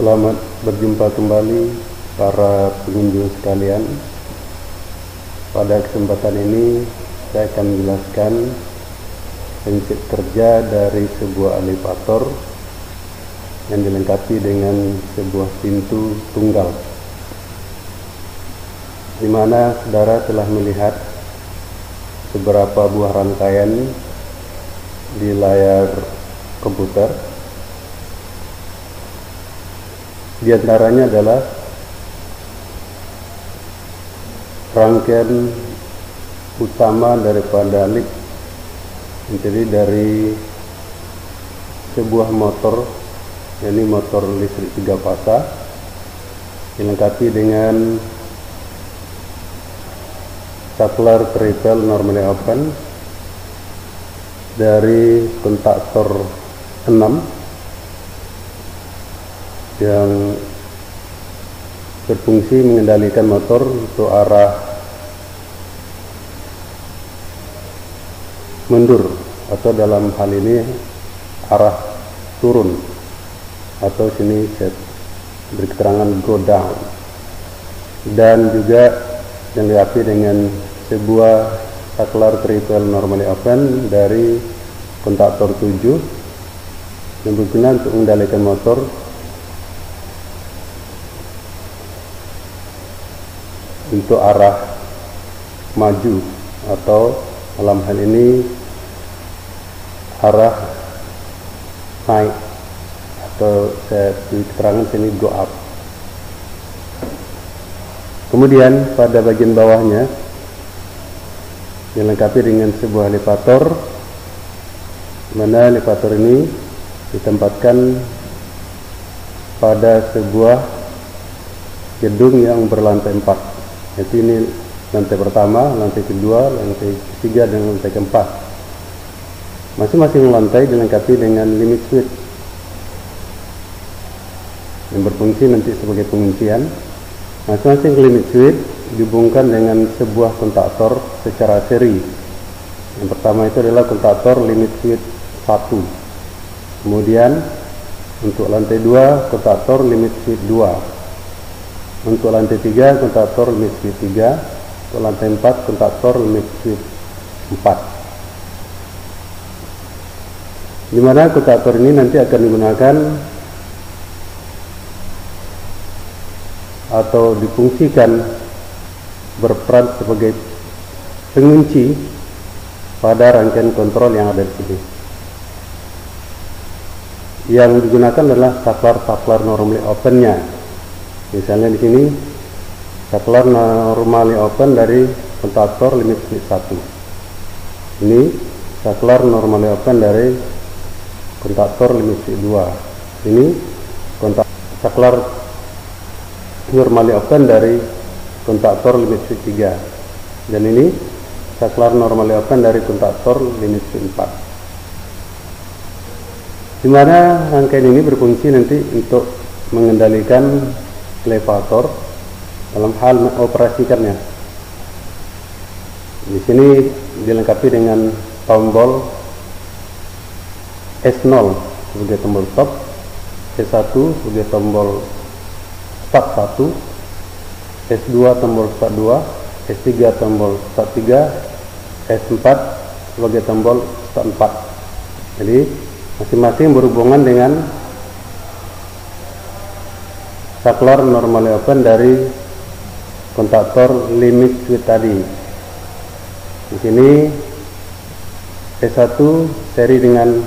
Selamat berjumpa kembali para pengunjung sekalian. Pada kesempatan ini saya akan menjelaskan prinsip kerja dari sebuah elevator yang dilengkapi dengan sebuah pintu tunggal, di mana saudara telah melihat beberapa buah rangkaian di layar komputer. Di antaranya adalah rangkaian utama daripada lift. Jadi dari sebuah motor, yakni motor listrik 3 fasa, dilengkapi dengan saklar triple normally open dari kontaktor 6 yang berfungsi mengendalikan motor untuk arah mundur, atau dalam hal ini arah turun, atau sini saya beri keterangan go down, dan juga dilengkapi dengan sebuah saklar triple normally open dari kontaktor 7 yang berguna untuk mengendalikan motor untuk arah maju, atau dalam hal ini arah naik, atau saya beri keterangan sini go up. Kemudian pada bagian bawahnya dilengkapi dengan sebuah elevator, mana elevator ini ditempatkan pada sebuah gedung yang berlantai 4. Jadi ini lantai pertama, lantai kedua, lantai ketiga, dan lantai keempat. Masing-masing lantai dilengkapi dengan limit switch yang berfungsi nanti sebagai penguncian. Masing-masing limit switch dihubungkan dengan sebuah kontaktor secara seri. Yang pertama itu adalah kontaktor limit switch 1. Kemudian untuk lantai 2 kontaktor limit switch 2. Untuk lantai 3 kontaktor limit switch 3. Untuk lantai 4 kontaktor limit switch 4. Di mana kontaktor ini nanti akan digunakan atau difungsikan berperan sebagai pengunci pada rangkaian kontrol yang ada di sini. Yang digunakan adalah saklar normally open-nya. Misalnya di sini saklar normally open dari kontaktor limit switch 1. Ini saklar normally open dari kontaktor limit switch 2. Ini saklar normally open dari kontaktor limit switch 3. Dan ini saklar normally open dari kontaktor limit switch 4. Di mana rangkaian ini berfungsi nanti untuk mengendalikan elevator dalam hal mengoperasikannya. Di sini dilengkapi dengan tombol S0 sebagai tombol stop, S1 sebagai tombol start 1, S2 tombol start 2, S3 tombol start 3, S4 sebagai tombol start 4. Jadi masing-masing berhubungan dengan saklar normally open dari kontaktor limit switch tadi. Di sini S1 seri dengan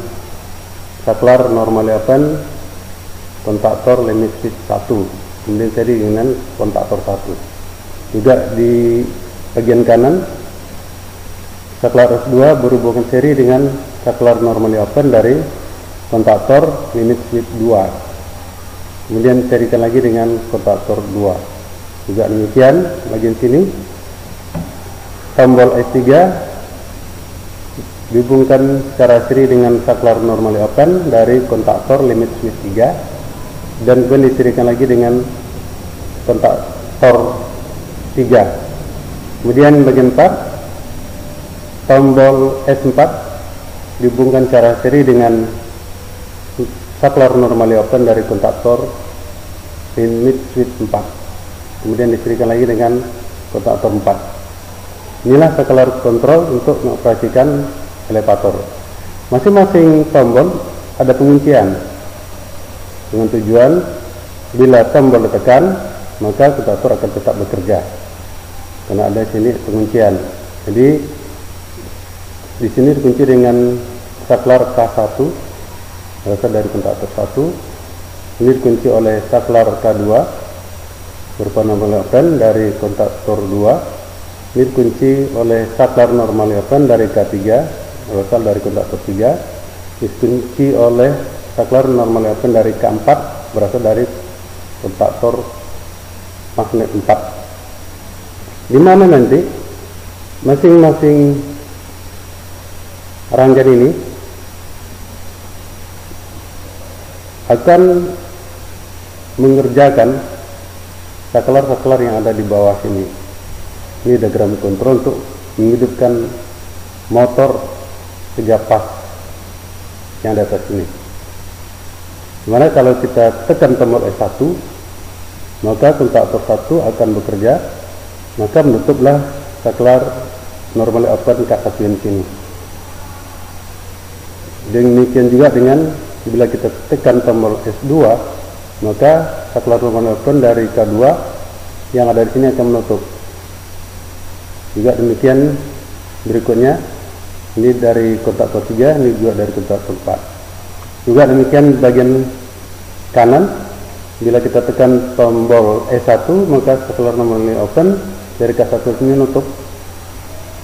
saklar normally open kontaktor limit switch 1, kemudian seri dengan kontaktor 1. Juga di bagian kanan saklar S2 berhubungan seri dengan saklar normally open dari kontaktor limit switch 2. Kemudian serikan lagi dengan kontaktor 2. Juga demikian bagian sini tombol S3 dihubungkan secara seri dengan saklar normally open dari kontaktor limit switch 3, dan kemudian diserikan lagi dengan kontaktor 3. Kemudian bagian 4 tombol S4 dihubungkan secara seri dengan saklar normally open dari kontaktor limit switch 4, kemudian disesuaikan lagi dengan kontaktor 4. Inilah saklar kontrol untuk mengoperasikan elevator. Masing-masing tombol ada penguncian dengan tujuan bila tombol ditekan maka kontaktor akan tetap bekerja karena ada sini penguncian. Jadi di sini dikunci dengan saklar K1 berasal dari kontaktor 1. Ini dikunci oleh saklar K2 berupa normal open dari kontaktor 2. Ini dikunci oleh saklar normal open dari K3 berasal dari kontaktor 3. Dikunci oleh saklar normal open dari K4 berasal dari kontaktor magnet 4. Di mana nanti masing-masing rangkaian ini akan mengerjakan saklar-saklar yang ada di bawah sini. Ini diagram kontrol untuk menghidupkan motor kerja pas yang di atas ini. Dimana kalau kita tekan tombol S1 maka kontaktor 1 akan bekerja, maka menutuplah saklar normal open K1 di sini. Demikian juga dengan bila kita tekan tombol S2 maka saklar normal open dari K2 yang ada di sini akan menutup. Juga demikian berikutnya, ini dari kontaktor 3, ini juga dari kontaktor 4. Juga demikian bagian kanan, bila kita tekan tombol S1 maka saklar normal open dari K1 ini menutup.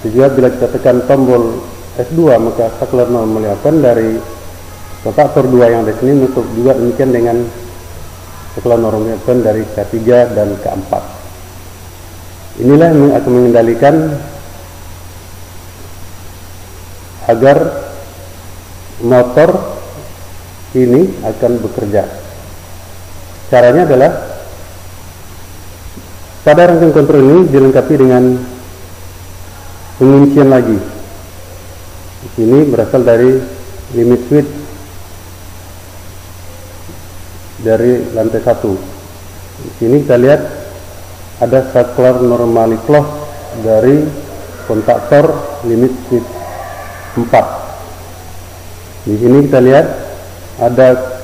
Juga bila kita tekan tombol S2 maka saklar normal open dari kontaktor 2 yang di sini menutup. Juga demikian dengan saklar normal open dari K3 dan K4. Inilah yang akan mengendalikan agar motor ini akan bekerja. Caranya adalah pada rangkaian kontrol ini dilengkapi dengan penguncian lagi. Ini berasal dari limit switch dari lantai 1. Di sini kita lihat ada saklar normally close dari kontaktor limit switch 4. Di sini kita lihat ada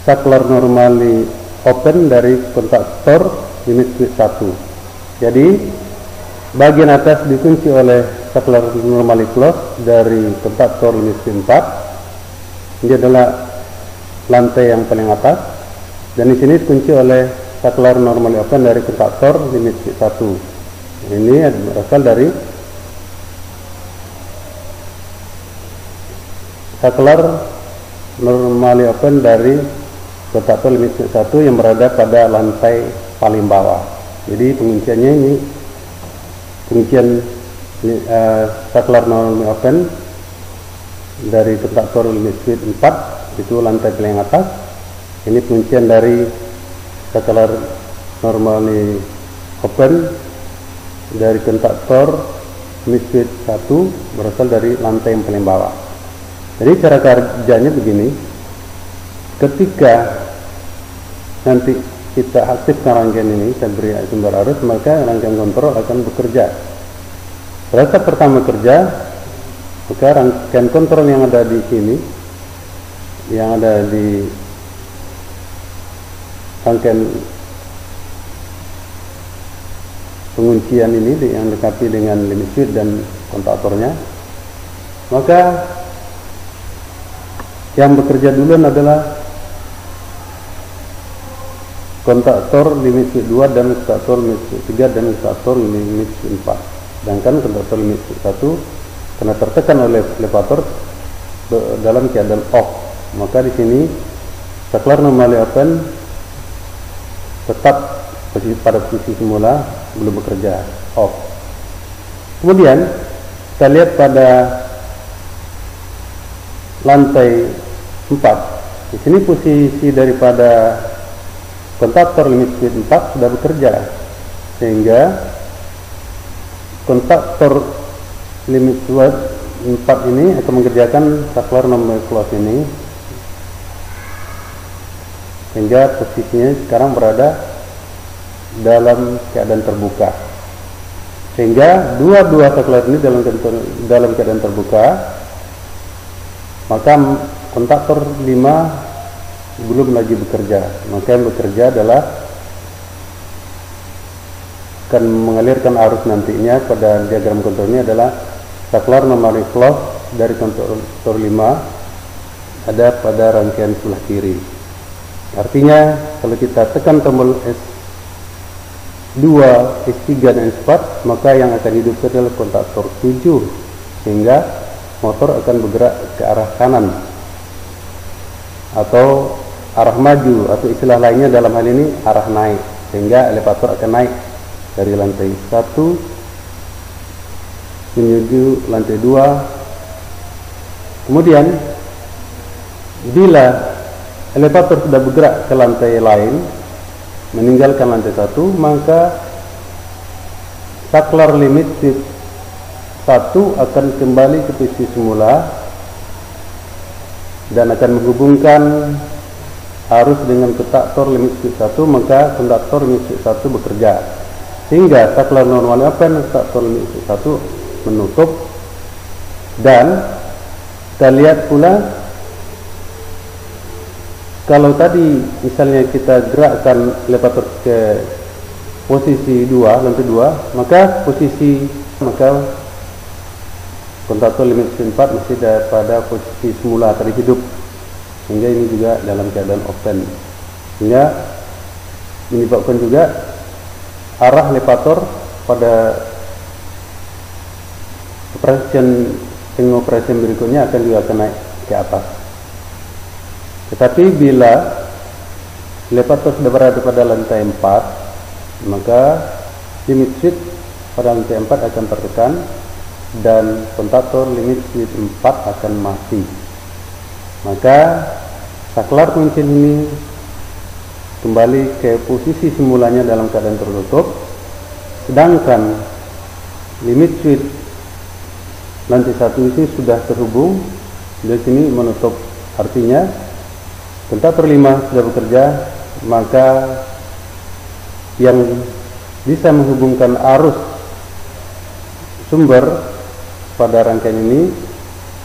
saklar normally open dari kontaktor limit switch 1. Jadi bagian atas dikunci oleh saklar normally close dari kontaktor limit switch 4. Ini adalah lantai yang paling atas, dan di sini dikunci oleh saklar normally open dari kontaktor limit switch 1. Ini berasal dari saklar normally open dari kontaktor limit switch 1 yang berada pada lantai paling bawah. Jadi pengunciannya ini penguncian saklar normally open dari kontaktor limit switch 4 itu lantai paling atas. Ini penguncian dari saklar normally open dari kontaktor limit switch 1 berasal dari lantai yang paling bawah. Jadi cara kerjanya begini, ketika nanti kita aktifkan rangkaian ini, kita beri sumber arus, maka rangkaian kontrol akan bekerja. Pada saat pertama kerja, maka rangkaian kontrol yang ada di sini, yang ada di rangkaian penguncian ini yang dilengkapi dengan limit switch dan kontaktornya, maka yang bekerja duluan adalah kontaktor limit switch 2 dan kontaktor limit switch 3 dan kontaktor limit switch 4. Sedangkan kontaktor limit switch 1 karena tertekan oleh elevator dalam keadaan off, maka di sini saklar normally open tetap pada posisi semula, belum bekerja, off. Kemudian kita lihat pada lantai 4. Di sini posisi daripada kontaktor limit switch 4 sudah bekerja, sehingga kontaktor limit switch 4 ini akan mengerjakan saklar normal close ini sehingga posisinya sekarang berada dalam keadaan terbuka, sehingga dua-dua saklar ini dalam keadaan terbuka, maka kontaktor 5 belum lagi bekerja. Maka yang bekerja adalah akan mengalirkan arus nantinya pada diagram kontur ini adalah saklar normally close dari kontaktor 5 ada pada rangkaian sebelah kiri. Artinya kalau kita tekan tombol S2, S3 dan S4, maka yang akan hidup adalah kontaktor 7, sehingga motor akan bergerak ke arah kanan atau arah maju, atau istilah lainnya dalam hal ini arah naik, sehingga elevator akan naik dari lantai 1 menuju lantai 2. Kemudian bila elevator sudah bergerak ke lantai lain, meninggalkan lantai 1, maka saklar limit switch 1 akan kembali ke posisi semula dan akan menghubungkan arus dengan kontaktor limit switch 1, maka kontaktor limit switch 1 bekerja, sehingga saklar normal open kontaktor limit switch 1 menutup. Dan kita lihat pula, kalau tadi misalnya kita gerakkan elevator ke posisi 2, lantai 2, maka kontaktor limit switch 4 masih pada posisi semula tadi hidup, sehingga ini juga dalam keadaan open, sehingga menyebabkan juga arah elevator pada operasi berikutnya akan juga akan naik ke atas. Tetapi bila elevator sudah berada pada lantai 4, maka limit switch pada lantai 4 akan tertekan dan kontaktor limit switch 4 akan mati. Maka saklar kuncil ini kembali ke posisi semulanya dalam keadaan tertutup, sedangkan limit switch lantai 1 ini sudah terhubung, di sini menutup. Artinya kontaktor 5 sudah bekerja, maka yang bisa menghubungkan arus sumber pada rangkaian ini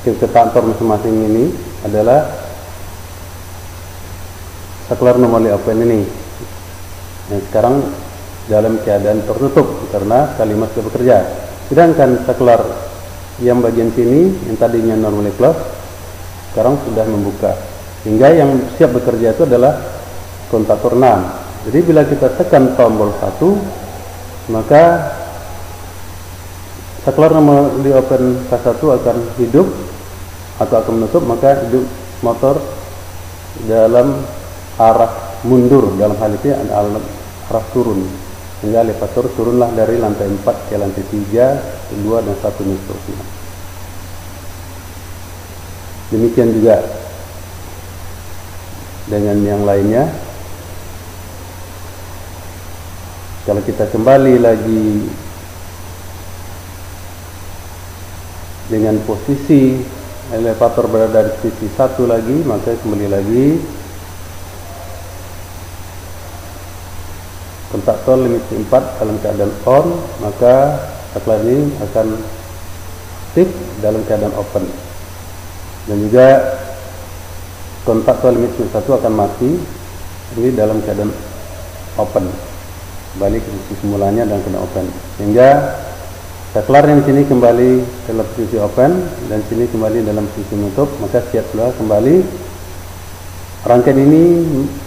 ke kontaktor masing-masing ini adalah saklar normally open ini, yang sekarang dalam keadaan tertutup karena K5 sudah bekerja. Sedangkan saklar yang bagian sini yang tadinya normally close sekarang sudah membuka, hingga yang siap bekerja itu adalah kontaktor 6. Jadi bila kita tekan tombol 1, maka saklar normally open K1 akan hidup atau akan menutup, maka hidup motor dalam arah mundur, dalam hal ini adalah arah turun, sehingga elevator turunlah dari lantai 4 ke lantai 3, 2 dan 1 dan seterusnya. Demikian juga dengan yang lainnya. Kalau kita kembali lagi dengan posisi elevator berada di posisi 1 lagi, maka kembali lagi kontaktor limit 4 dalam keadaan on, maka saklar ini akan aktif dalam keadaan open, dan juga kontaktor limit 1 akan mati ini dalam keadaan open, balik ke posisi semulanya dan keadaan open, sehingga saklar yang sini kembali dalam posisi open dan sini kembali dalam posisi menutup. Maka siap pula kembali rangkaian ini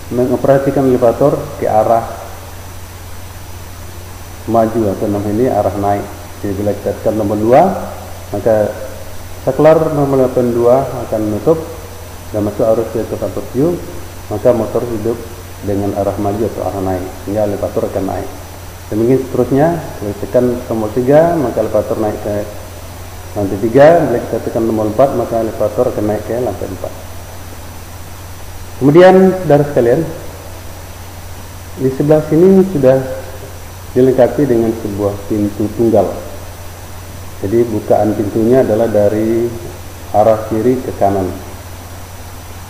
mengoperasikan elevator ke arah maju atau namanya ini arah naik. Jadi bila kita tekan nomor 2, maka saklar normal open 2 akan menutup dan masuk arus ke kontaktor Q, maka motor hidup dengan arah maju atau arah naik, sehingga elevator akan naik. Demikian seterusnya, bila tekan tombol 3, maka elevator naik ke lantai 3. Bila kita tekan tombol 4, maka elevator akan naik ke lantai 4. Kemudian, saudara sekalian, di sebelah sini sudah dilengkapi dengan sebuah pintu tunggal. Jadi bukaan pintunya adalah dari arah kiri ke kanan.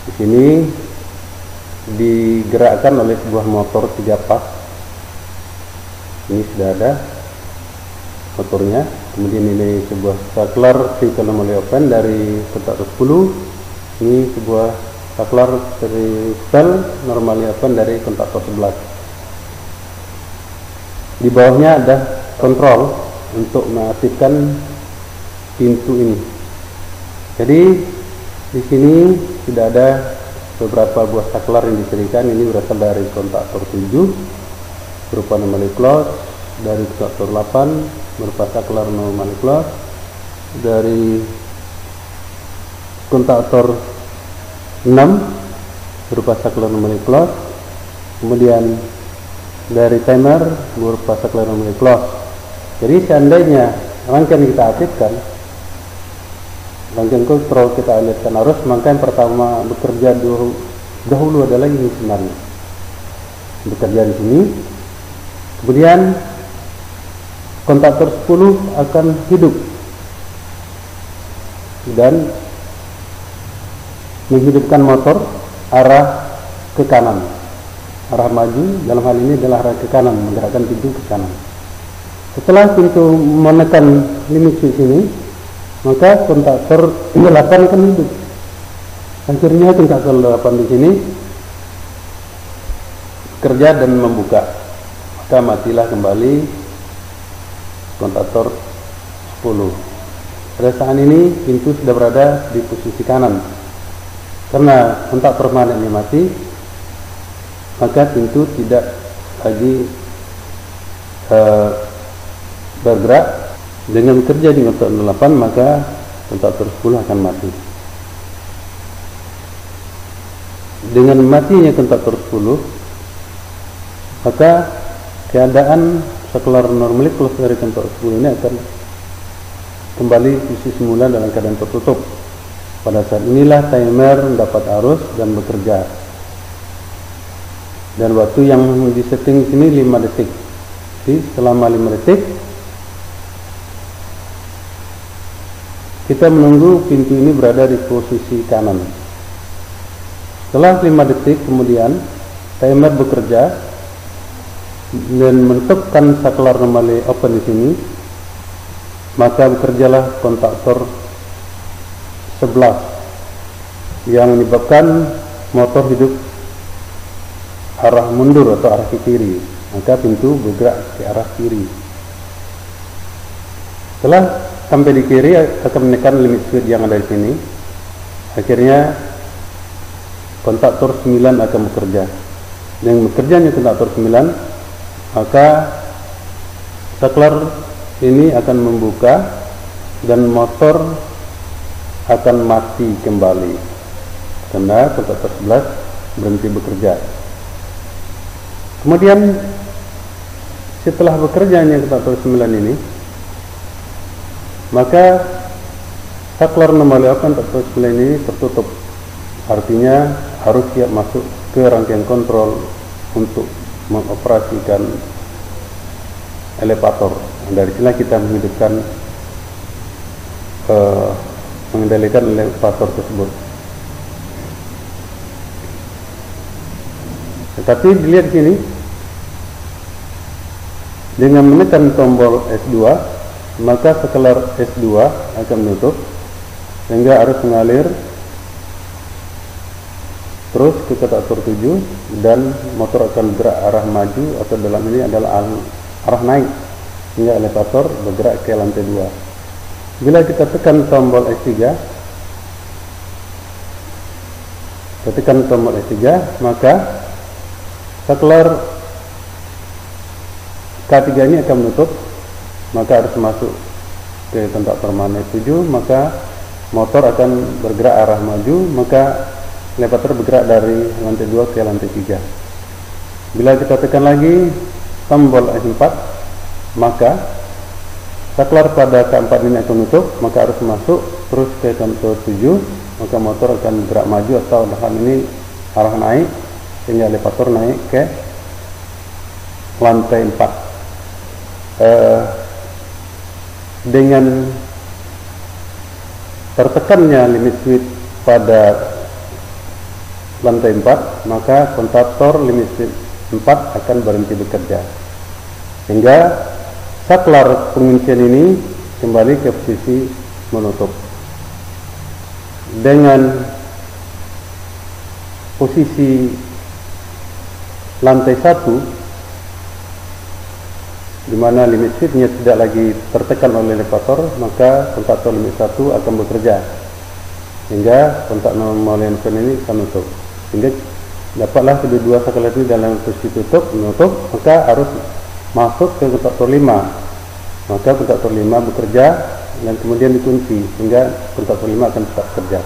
Di sini digerakkan oleh sebuah motor 3 pas. Ini sudah ada motornya. Kemudian ini sebuah saklar vehicle normally open dari kontaktor 10. Ini sebuah saklar vehicle normally open dari kontaktor 11. Di bawahnya ada kontrol untuk mengaktifkan pintu ini. Jadi di sini tidak ada beberapa buah saklar yang diserikan. Ini berasal dari kontaktor 7 berupa normally close, dari kontaktor 8 berupa saklar normally close, dari kontaktor 6 berupa saklar normally close, kemudian dari timer berupa saklar normally close. Jadi seandainya rangkaian kita aktifkan, rangkaian kontrol kita alihkan arus, maka yang pertama bekerja dahulu adalah ini sebenarnya, bekerja di sini. Kemudian kontaktor 10 akan hidup dan menghidupkan motor arah ke kanan, arah maju, dalam hal ini adalah arah ke kanan, menggerakkan pintu ke kanan. Setelah pintu menekan limit switch ini, maka kontaktor 8 akan hidup. Akhirnya kontaktor 8 di sini kerja dan membuka, maka matilah kembali kontaktor 10. Pada saat ini pintu sudah berada di posisi kanan. Karena kontaktor permanen ini mati, maka pintu tidak lagi bergerak. Dengan kerja di kontaktor 8, maka kontaktor 10 akan mati. Dengan matinya kontaktor 10, maka keadaan saklar normally close dari kontaktor 10 ini akan kembali posisi semula dalam keadaan tertutup. Pada saat inilah timer mendapat arus dan bekerja. Dan waktu yang disetting sini 5 detik. Jadi selama 5 detik kita menunggu pintu ini berada di posisi kanan. Setelah 5 detik kemudian timer bekerja dan menentukan saklar normally open di sini, maka bekerjalah kontaktor 11 yang menyebabkan motor hidup arah mundur atau arah ke kiri, maka pintu bergerak ke arah kiri. Setelah sampai di kiri akan menekan limit switch yang ada di sini. Akhirnya kontaktor 9 akan bekerja. Dengan bekerjanya kontaktor 9, maka saklar ini akan membuka dan motor akan mati kembali karena kontaktor 11 berhenti bekerja. Kemudian setelah bekerjanya kontaktor 9 ini, maka saklar normally open kontaktor 9 ini tertutup. Artinya harus siap masuk ke rangkaian kontrol untuk mengoperasikan elevator. Dari sini kita menghidupkan mengendalikan elevator tersebut. Tetapi dilihat sini, dengan menekan tombol S2, maka saklar S2 akan menutup sehingga arus mengalir terus ke kontaktor 7 dan motor akan bergerak arah maju, atau dalam ini adalah arah naik, hingga elevator bergerak ke lantai 2. Bila kita tekan tombol S3, maka saklar K3 ini akan menutup, maka harus masuk ke kontaktor permanen 7, maka motor akan bergerak arah maju, maka elevator bergerak dari lantai 2 ke lantai 3. Bila kita tekan lagi tombol S4, maka saklar pada K4 ini akan menutup, maka harus masuk terus ke kontaktor 7, maka motor akan bergerak maju atau dalam ini arah naik, sehingga elevator naik ke lantai 4. Dengan tertekannya limit switch pada lantai 4, maka kontaktor limit switch 4 akan berhenti bekerja, sehingga saklar penguncian ini kembali ke posisi menutup. Dengan posisi lantai 1, di mana limit switch-nya tidak lagi tertekan oleh elevator, maka kontaktor limit 1 akan bekerja, sehingga kontak normal open ini akan tutup, sehingga dapatlah kedua saklar ini dalam posisi menutup, maka harus masuk ke kontaktor 5, maka kontaktor 5 bekerja dan kemudian dikunci, sehingga kontaktor 5 akan tetap kerja.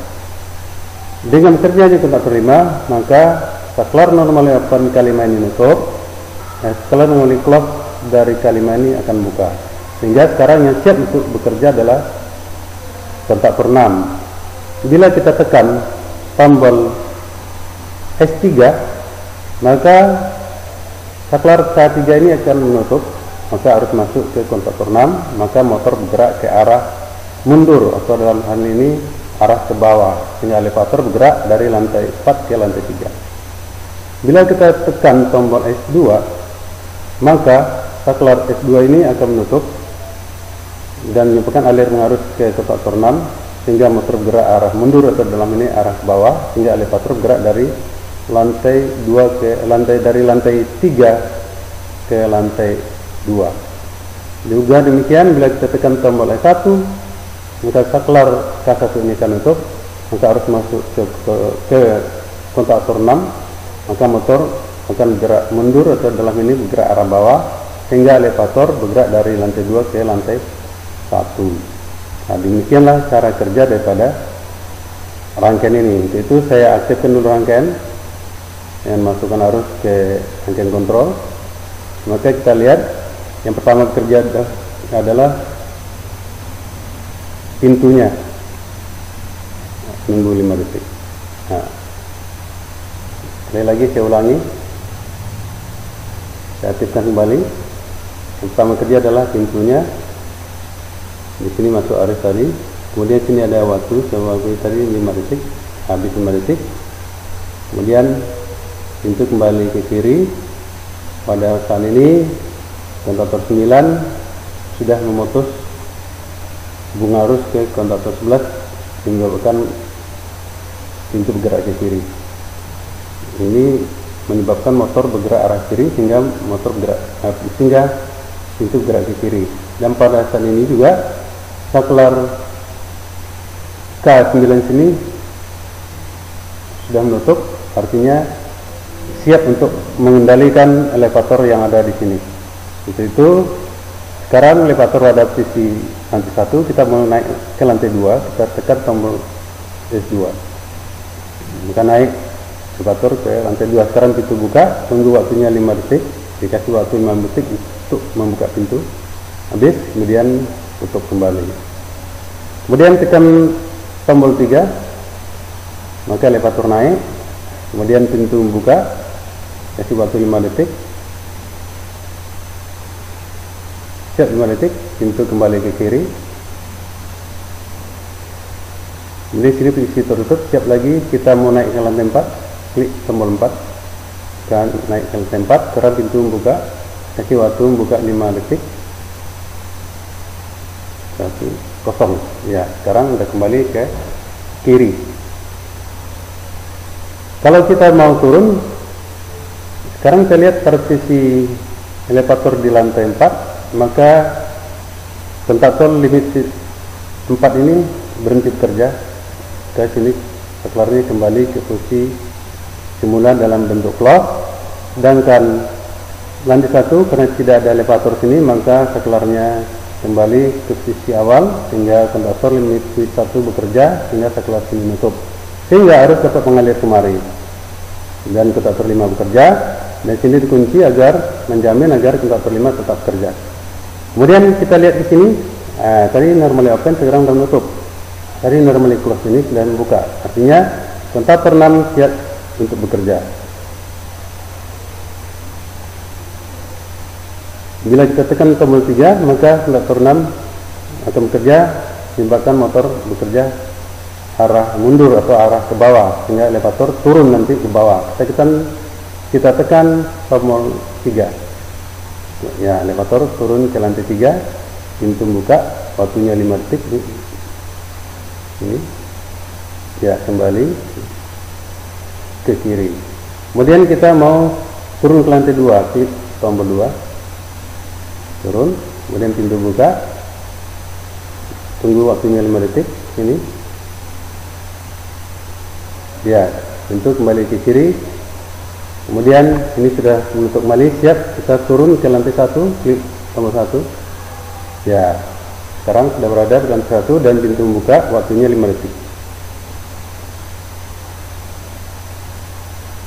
Dengan kerjanya kontaktor 5, maka saklar normal open K5 ini nutup, saklar normal close dari K5 ini akan buka, sehingga sekarang yang siap untuk bekerja adalah kontaktor 6. Bila kita tekan tombol S3, maka saklar K3 ini akan menutup, maka harus masuk ke kontaktor 6, maka motor bergerak ke arah mundur, atau dalam hal ini arah ke bawah, sehingga elevator bergerak dari lantai 4 ke lantai 3. Bila kita tekan tombol S2, maka saklar S2 ini akan menutup dan menyebabkan aliran arus ke kontaktor 6, sehingga motor bergerak arah mundur, atau dalam ini arah ke bawah, sehingga elevator bergerak dari lantai 2 ke dari lantai 3 ke lantai 2. Juga demikian, bila kita tekan tombol S1, maka saklar K1 ini akan tutup, maka harus masuk ke kontaktor 6, maka motor akan bergerak mundur, atau dalam ini bergerak arah bawah, sehingga elevator bergerak dari lantai 2 ke lantai 1. Nah, demikianlah cara kerja daripada rangkaian ini. Untuk itu saya aktifkan dulu rangkaian dan masukkan arus ke rangkaian kontrol. Maka kita lihat yang pertama bekerja adalah pintunya. Tunggu 5 detik. Nah, sekali lagi saya ulangi, saya aktifkan kembali. Yang pertama kerja adalah pintunya. Di sini masuk arus tadi, kemudian sini ada waktu, tadi 5 detik, habis 5 detik. Kemudian pintu kembali ke kiri. Pada saat ini kontaktor 9 sudah memutus hubung arus ke kontaktor 11, menyebabkan pintu bergerak ke kiri. Ini menyebabkan motor bergerak arah kiri, sehingga pintu bergerak ke kiri. Dan pada saat ini juga saklar K9 sini sudah menutup, artinya siap untuk mengendalikan elevator yang ada di sini. Itu sekarang elevator ada posisi lantai 1, kita mau naik ke lantai 2, kita tekan tombol S2, bukan naik elevator ke lantai 2. Sekarang pintu buka, tunggu waktunya 5 detik, dikasih waktu 5 detik untuk membuka pintu, habis kemudian tutup kembali. Kemudian tekan tombol 3, maka elevator naik, kemudian pintu membuka, kasih waktu 5 detik, siap 5 detik, pintu kembali ke kiri. Jadi sini posisi tertutup, siap lagi, kita mau naik ke lantai 4, klik tombol 4, kan naik ke lantai 4, sekarang pintu membuka, kasih waktu membuka 5 detik. 1, 0. Ya, sekarang udah kembali ke kiri. Kalau kita mau turun, sekarang kita lihat pada posisi elevator di lantai 4, maka kontaktor limit 4 ini berhenti bekerja. Ke sini saklarnya kembali ke posisi semula dalam bentuk close. Sedangkan lantai 1 karena tidak ada elevator sini, maka saklarnya kembali ke posisi awal, sehingga kontaktor limit switch 1 bekerja, sehingga saklar sini menutup, sehingga arus dapat mengalir kemari, dan kontaktor 5 bekerja, dan sini dikunci agar menjamin agar kontaktor 5 tetap kerja. Kemudian kita lihat di sini, tadi normally open, sekarang sudah menutup. Tadi normally close ini sudah membuka, artinya kontaktor 6 siap untuk bekerja. Bila kita tekan tombol 3, maka kontaktor 6 akan bekerja, menyebabkan motor bekerja arah mundur atau arah ke bawah, sehingga elevator turun nanti ke bawah. Kita tekan tombol 3. Ya, elevator turun ke lantai 3, pintu buka, waktunya 5 detik. Ini. Ya, kembali ke kiri. Kemudian kita mau turun ke lantai 2, klik tombol 2. Turun, kemudian pintu buka. Tunggu waktunya 5 detik. Ini. Ya, pintu kembali ke kiri. Kemudian ini sudah menutup kembali, siap kita turun ke lantai 1, klik tombol 1. Ya, sekarang sudah berada di lantai 1 dan pintu buka, waktunya 5 detik.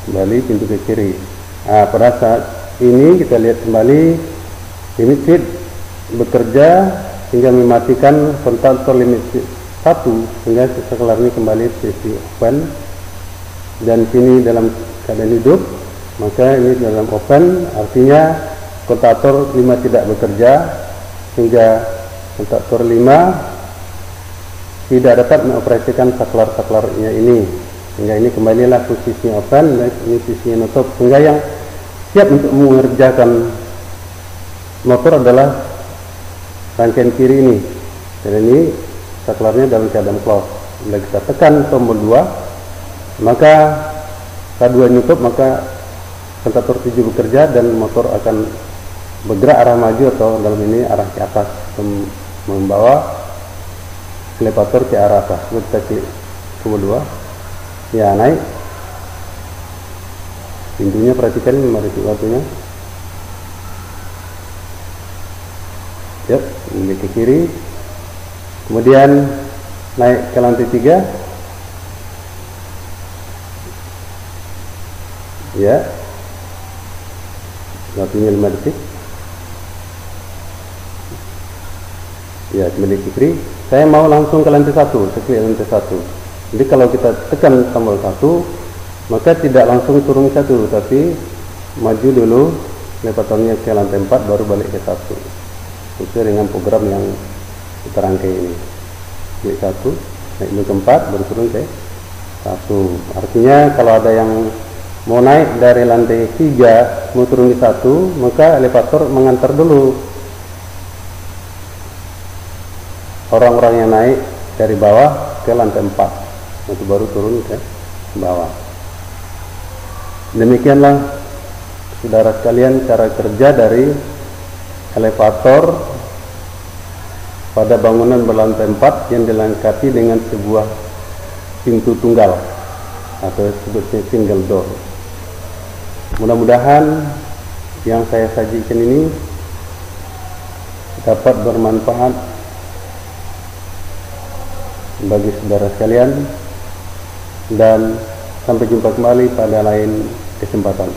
Kembali pintu ke kiri. Nah, pada saat ini kita lihat kembali limit switch bekerja hingga mematikan kontaktor limit switch 1 sehingga saklar ini kembali posisi open, dan sini dalam keadaan hidup, maka ini dalam open, artinya kontaktor 5 tidak bekerja sehingga kontaktor 5 tidak dapat mengoperasikan saklar-saklarnya ini, sehingga ini kembalilah posisinya open dan ini posisinya nutup, sehingga yang siap untuk mengerjakan motor adalah rangkaian kiri ini, dan ini saklarnya dalam keadaan close. Bila kita tekan tombol 2, maka K2 nutup, maka kontaktor 7 bekerja dan motor akan bergerak arah maju atau dalam ini arah ke atas, membawa elevator ke arah atas. Kita klik tombol 2. Ya, naik. Pintunya perhatikan, mari waktunya. Yap, ini ke kiri. Kemudian naik ke lantai 3. Ya. Waktunya 5 detik. Ya, kembali ke kiri. Saya mau langsung ke lantai 1, saya klik lantai 1. Jadi kalau kita tekan tombol 1, maka tidak langsung turun ke 1, tapi maju dulu elevatornya ke lantai 4, baru balik ke 1. Sesuai dengan program yang kita rangkai ini. Klik 1, naik dulu ke 4, baru turun ke 1. Artinya kalau ada yang mau naik dari lantai 3 mau turun ke 1, maka elevator mengantar dulu orang-orang yang naik dari bawah ke lantai 4, itu baru turun ke bawah. Demikianlah saudara sekalian cara kerja dari elevator pada bangunan berlantai 4 yang dilengkapi dengan sebuah pintu tunggal atau sebutnya single door. Mudah-mudahan yang saya sajikan ini dapat bermanfaat bagi saudara sekalian, dan sampai jumpa kembali pada lain kesempatan.